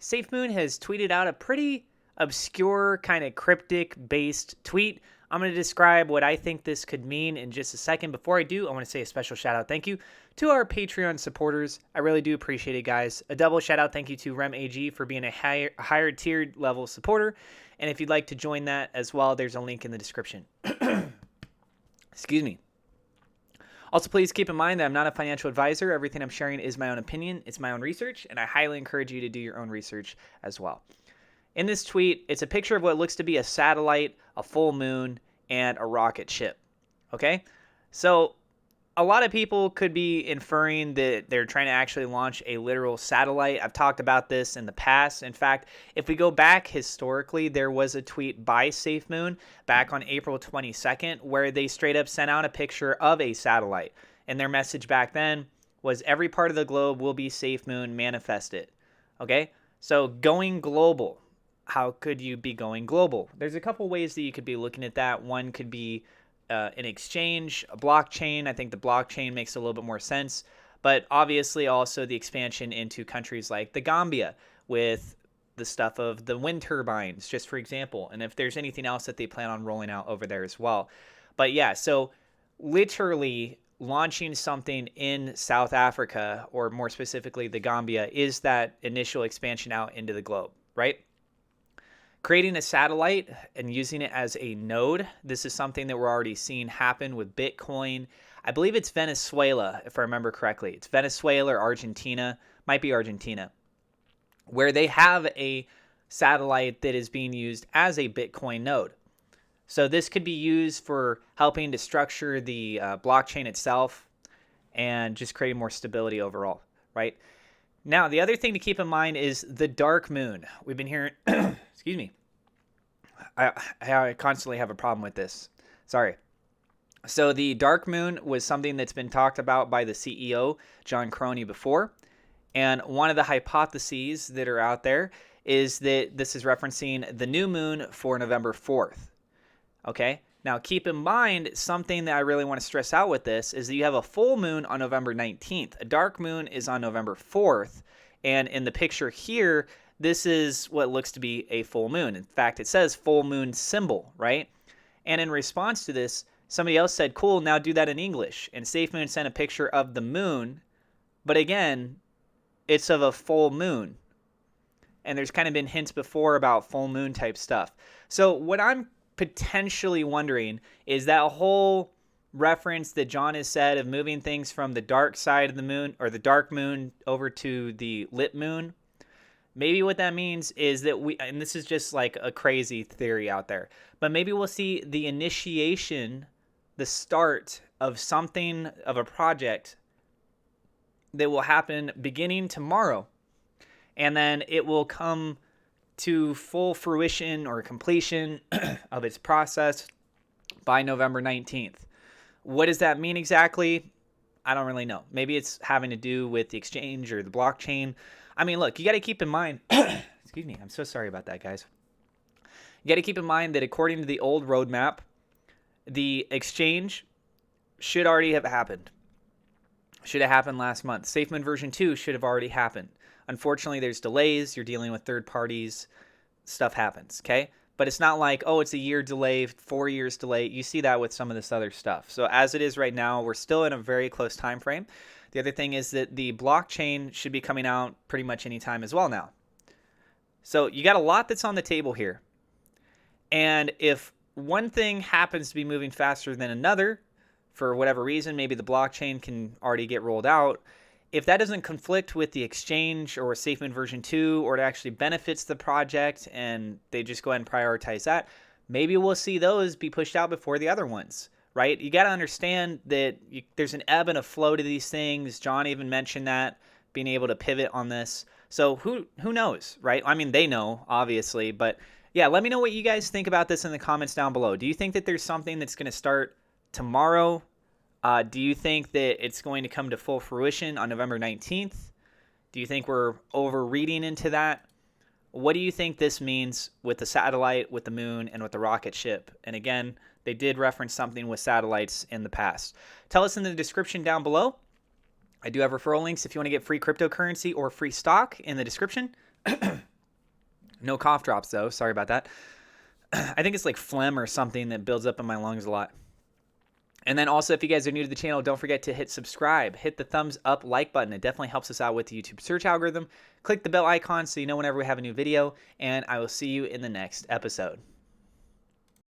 SafeMoon has tweeted out a pretty obscure, kind of cryptic-based tweet. I'm going to describe what I think this could mean in just a second. Before I do, I want to say a special shout-out thank you to our Patreon supporters. I really do appreciate it, guys. A double shout-out thank you to RemAG for being a higher tiered level supporter. And if you'd like to join that as well, there's a link in the description. Excuse me. Also, please keep in mind that I'm not a financial advisor. Everything I'm sharing is my own opinion. It's my own research, and I highly encourage you to do your own research as well. In this tweet, it's a picture of what looks to be a satellite, a full moon, and a rocket ship. Okay? So a lot of people could be inferring that they're trying to actually launch a literal satellite. I've talked about this in the past. In fact, if we go back historically, there was a tweet by SafeMoon back on April 22nd where they straight up sent out a picture of a satellite. And their message back then was every part of the globe will be SafeMoon manifested. Okay? So going global. How could you be going global? There's a couple ways that you could be looking at that. One could be an exchange, a blockchain. I think the blockchain makes a little bit more sense, but obviously also the expansion into countries like the Gambia with the stuff of the wind turbines, just for example, and if there's anything else that they plan on rolling out over there as well. But yeah, so literally launching something in South Africa, or more specifically the Gambia, is that initial expansion out into the globe, right? Creating a satellite and using it as a node, this is something that we're already seeing happen with Bitcoin. I believe it's Venezuela, if I remember correctly. It's Venezuela or Argentina, might be Argentina, where they have a satellite that is being used as a Bitcoin node. So this could be used for helping to structure the blockchain itself and just creating more stability overall, right? Now, the other thing to keep in mind is the dark moon. We've been hearing, excuse me, I constantly have a problem with this. Sorry. So the dark moon was something that's been talked about by the CEO, John Crony, before. And one of the hypotheses that are out there is that this is referencing the new moon for November 4th. Okay? Now, keep in mind, something that I really want to stress out with this is that you have a full moon on November 19th. A dark moon is on November 4th. And in the picture here, this is what looks to be a full moon. In fact, it says full moon symbol, right? And in response to this, somebody else said, cool, now do that in English. And SafeMoon sent a picture of the moon. But again, it's of a full moon. And there's kind of been hints before about full moon type stuff. So what I'm potentially wondering is that whole reference that John has said of moving things from the dark side of the moon or the dark moon over to the lit moon. Maybe what that means is that and this is just like a crazy theory out there, but maybe we'll see the initiation, the start of something, of a project that will happen beginning tomorrow. And then it will come to full fruition or completion of its process by November 19th. What does that mean exactly? I don't really know. Maybe it's having to do with the exchange or the blockchain. I mean, look, you got to keep in mind, excuse me, I'm so sorry about that, guys. You got to keep in mind that according to the old roadmap, the exchange should already have happened. Should have happened last month. SafeMoon version 2 should have already happened. Unfortunately, there's delays. You're dealing with third parties. Stuff happens, okay? But it's not like, oh, it's a year delay, 4 years delay. You see that with some of this other stuff. So as it is right now, we're still in a very close time frame. The other thing is that the blockchain should be coming out pretty much any time as well now. So you got a lot that's on the table here. And if one thing happens to be moving faster than another, for whatever reason, maybe the blockchain can already get rolled out. If that doesn't conflict with the exchange or SafeMoon version 2, or it actually benefits the project and they just go ahead and prioritize that, maybe we'll see those be pushed out before the other ones, right? You got to understand that there's an ebb and a flow to these things. John even mentioned that, being able to pivot on this. So who knows, right? I mean, they know, obviously, but yeah, let me know what you guys think about this in the comments down below. Do you think that there's something that's going to start tomorrow? Do you think that it's going to come to full fruition on November 19th? Do you think we're overreading into that? What do you think this means with the satellite, with the moon, and with the rocket ship? And again, they did reference something with satellites in the past. Tell us in the description down below. I do have referral links if you want to get free cryptocurrency or free stock in the description. No cough drops, though. Sorry about that. I think it's like phlegm or something that builds up in my lungs a lot. And then also, if you guys are new to the channel, don't forget to hit subscribe. Hit the thumbs up like button. It definitely helps us out with the YouTube search algorithm. Click the bell icon so you know whenever we have a new video. And I will see you in the next episode.